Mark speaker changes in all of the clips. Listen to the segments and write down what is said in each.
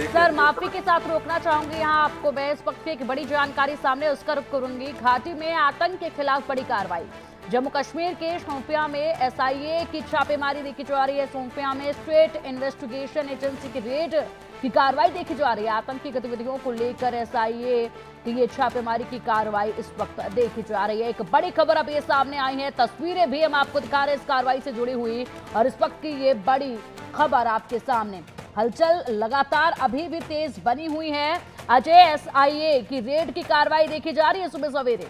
Speaker 1: Sir माफी के साथ रोकना चाहूंगी यहाँ आपको। मैं इस वक्त की एक बड़ी जानकारी सामने उसका रुख करूंगी। घाटी में आतंक के खिलाफ बड़ी कार्रवाई। जम्मू कश्मीर के शोपियां में एसआईए की छापेमारी देखी जा रही है। शोपियां में स्टेट इन्वेस्टिगेशन एजेंसी की रेड की कार्रवाई देखी जा रही है। आतंकी गतिविधियों को लेकर एसआईए की ये छापेमारी की कार्रवाई इस वक्त देखी जा रही है। एक बड़ी खबर अब ये सामने आई है, तस्वीरें भी हम आपको दिखा रहे हैं इस कार्रवाई से जुड़ी हुई, और इस वक्त की ये बड़ी खबर आपके सामने। हलचल लगातार अभी भी तेज बनी हुई है। अजय, एसआईए की रेड की कार्रवाई देखी जा रही है सुबह सवेरे।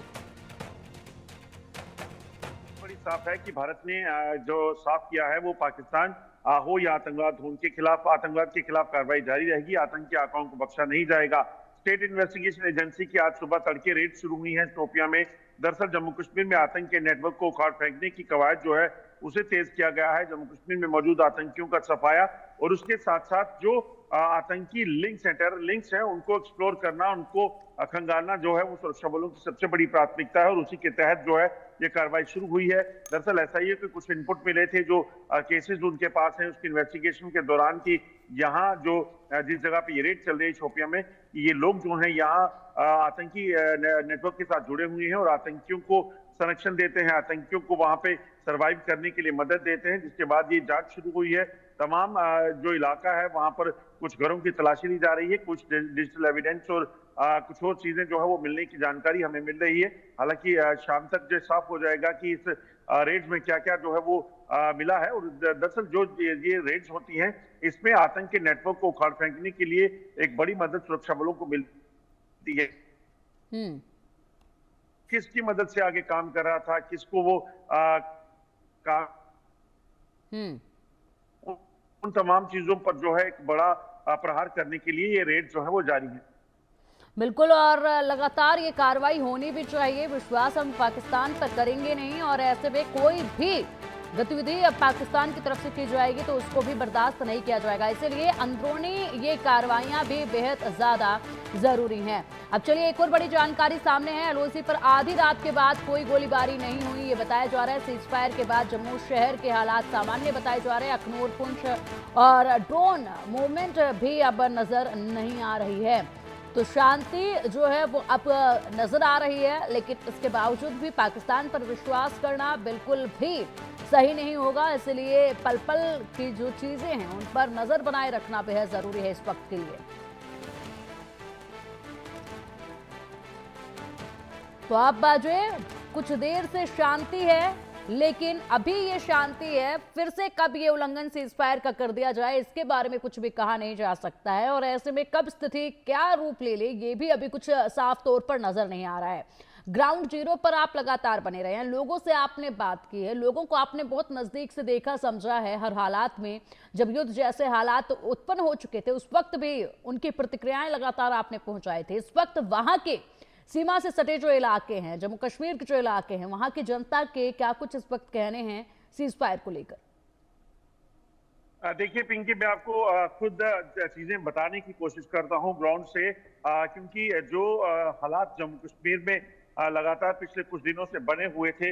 Speaker 2: बड़ी साफ है कि भारत ने जो साफ किया है वो पाकिस्तान हो या आतंकवाद हो, उनके खिलाफ आतंकवाद के खिलाफ कार्रवाई जारी रहेगी। आतंकी आकाओं को बख्शा नहीं जाएगा। स्टेट इन्वेस्टिगेशन एजेंसी की आज सुबह तड़के रेड शुरू हुई है शोपियां में। दरअसल जम्मू कश्मीर में आतंक के नेटवर्क को उखाड़ फेंकने की कवायद जो है उसे तेज किया गया है। जम्मू कश्मीर में मौजूद आतंकियों का सफाया और उसके साथ साथ जो आतंकी लिंक्स हैं, टेरर लिंक्स हैं, उनको एक्सप्लोर करना, उनको खंगालना जो है वो सुरक्षा बलों की सबसे बड़ी प्राथमिकता है और उसी के तहत जो है ये कार्रवाई शुरू हुई है। दरअसल एसआईए के कुछ इनपुट मिले थे जो केसेस उनके पास हैं उसकी इन्वेस्टिगेशन के दौरान की यहाँ जो जिस जगह पे ये रेड चल रही है शोपियां में, ये लोग जो हैं यहाँ आतंकी नेटवर्क के साथ जुड़े हुए हैं और आतंकियों को संरक्षण देते हैं, आतंकियों को वहां पे सरवाइव करने के लिए मदद देते हैं। जिसके बाद ये जांच शुरू हुई है। तमाम जो इलाका है वहां पर कुछ घरों की तलाशी ली जा रही है, कुछ डिजिटल एविडेंस और कुछ और चीजें जो है वो मिलने की जानकारी हमें मिल रही है। हालांकि शाम तक जो साफ हो जाएगा कि इस रेड्स में क्या क्या जो है वो मिला है। और दरअसल जो ये रेड्स होती हैं इसमें आतंक के नेटवर्क को उखाड़ फेंकने के लिए एक बड़ी मदद सुरक्षा बलों को मिलती है। किसकी मदद से आगे काम कर रहा था, किसको वो काम, उन तमाम चीजों पर जो है एक बड़ा प्रहार करने के लिए ये रेड जो है वो जारी है।
Speaker 1: बिल्कुल, और लगातार ये कार्रवाई होनी भी चाहिए। विश्वास हम पाकिस्तान पर करेंगे नहीं, और ऐसे में कोई भी गतिविधि अब पाकिस्तान की तरफ से की जाएगी तो उसको भी बर्दाश्त नहीं किया जाएगा। इसलिए अंदरूनी ये कार्रवाइयां भी बेहद ज्यादा जरूरी हैं। अब चलिए एक और बड़ी जानकारी सामने है। एलओसी पर आधी रात के बाद कोई गोलीबारी नहीं हुई, ये बताया जा रहा है। सीज फायर के बाद जम्मू शहर के हालात सामान्य बताए जा रहे हैं। अखनूर, पुंछ और ड्रोन मूवमेंट भी अब नजर नहीं आ रही है। तो शांति जो है वो अब नजर आ रही है, लेकिन इसके बावजूद भी पाकिस्तान पर विश्वास करना बिल्कुल भी सही नहीं होगा। इसलिए पल पल की जो चीजें हैं उन पर नजर बनाए रखना बेहद जरूरी है इस वक्त के लिए। तो आप बाजे कुछ देर से शांति है, लेकिन अभी ये शांति है, फिर से कब ये उल्लंघन सीज फायर का कर दिया जाए इसके बारे में कुछ भी कहा नहीं जा सकता है। और ऐसे में कब स्थिति क्या रूप ले ले ये भी अभी कुछ साफ तौर पर नजर नहीं आ रहा है। ग्राउंड जीरो पर आप लगातार बने रहे हैं, लोगों से आपने बात की है, लोगों को आपने बहुत नजदीक से देखा समझा है। हर हालात में जब युद्ध जैसे हालात उत्पन्न हो चुके थे उस वक्त भी उनकी प्रतिक्रियाएं लगातार आपने पहुंचाए थे। इस वक्त वहां के सीमा से सटे जो इलाके हैं, जम्मू कश्मीर के जो इलाके हैं, वहां की जनता के क्या कुछ इस वक्त कहने हैं सीज फायर को लेकर?
Speaker 2: देखिए पिंकी, मैं आपको खुद चीजें बताने की कोशिश करता हूं ग्राउंड से, क्योंकि जो हालात जम्मू कश्मीर में लगातार पिछले कुछ दिनों से बने हुए थे,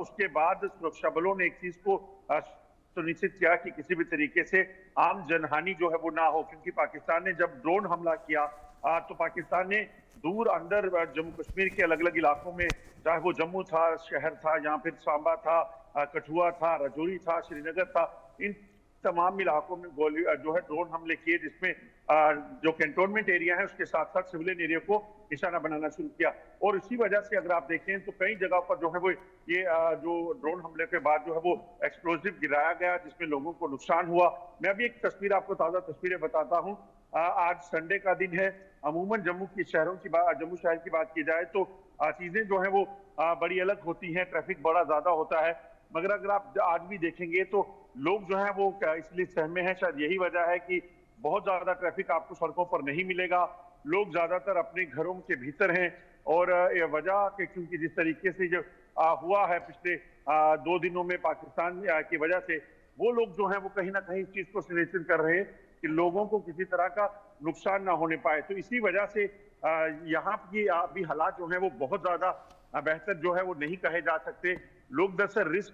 Speaker 2: उसके बाद सुरक्षा बलों ने एक चीज को सुनिश्चित किया कि किसी भी तरीके से आम जनहानि जो है वो ना हो। क्योंकि पाकिस्तान ने जब ड्रोन हमला किया तो पाकिस्तान ने दूर अंदर जम्मू कश्मीर के अलग अलग इलाकों में, चाहे वो जम्मू था, शहर था, या फिर सांबा था, कठुआ था, राजौरी था, श्रीनगर था, इन तमाम इलाकों में गोली जो है ड्रोन हमले किए, जिसमें जो कैंटोनमेंट एरिया है उसके साथ साथ सिविलियन एरिया को निशाना बनाना शुरू किया। और इसी वजह से अगर आप देखें तो कई जगह पर जो है वो ये जो ड्रोन हमले के बाद जो है वो एक्सप्लोजिव गिराया गया, जिसमें लोगों को नुकसान हुआ। मैं अभी एक तस्वीर आपको ताजा तस्वीरें बताता हूँ। आज संडे का दिन है। अमूमन जम्मू शहर की बात की जाए तो चीजें जो है वो बड़ी अलग होती हैं, ट्रैफिक बड़ा ज्यादा होता है। मगर अगर आप आज भी देखेंगे तो लोग जो है वो इसलिए सहमे हैं, शायद यही वजह है कि बहुत ज्यादा ट्रैफिक आपको सड़कों पर नहीं मिलेगा। लोग ज्यादातर अपने घरों के भीतर हैं और ये वजह के क्योंकि जिस तरीके से जो हुआ है पिछले 2 दिनों में पाकिस्तान की वजह से, वो लोग जो है वो कहीं ना कहीं इस चीज को सुनिश्चित कर रहे हैं कि लोगों को किसी तरह का नुकसान ना होने पाए। तो इसी वजह से यहाँ की अभी हालात जो है वो बहुत ज्यादा बेहतर जो है वो नहीं कहे जा सकते। लोग दरअसल रिस्क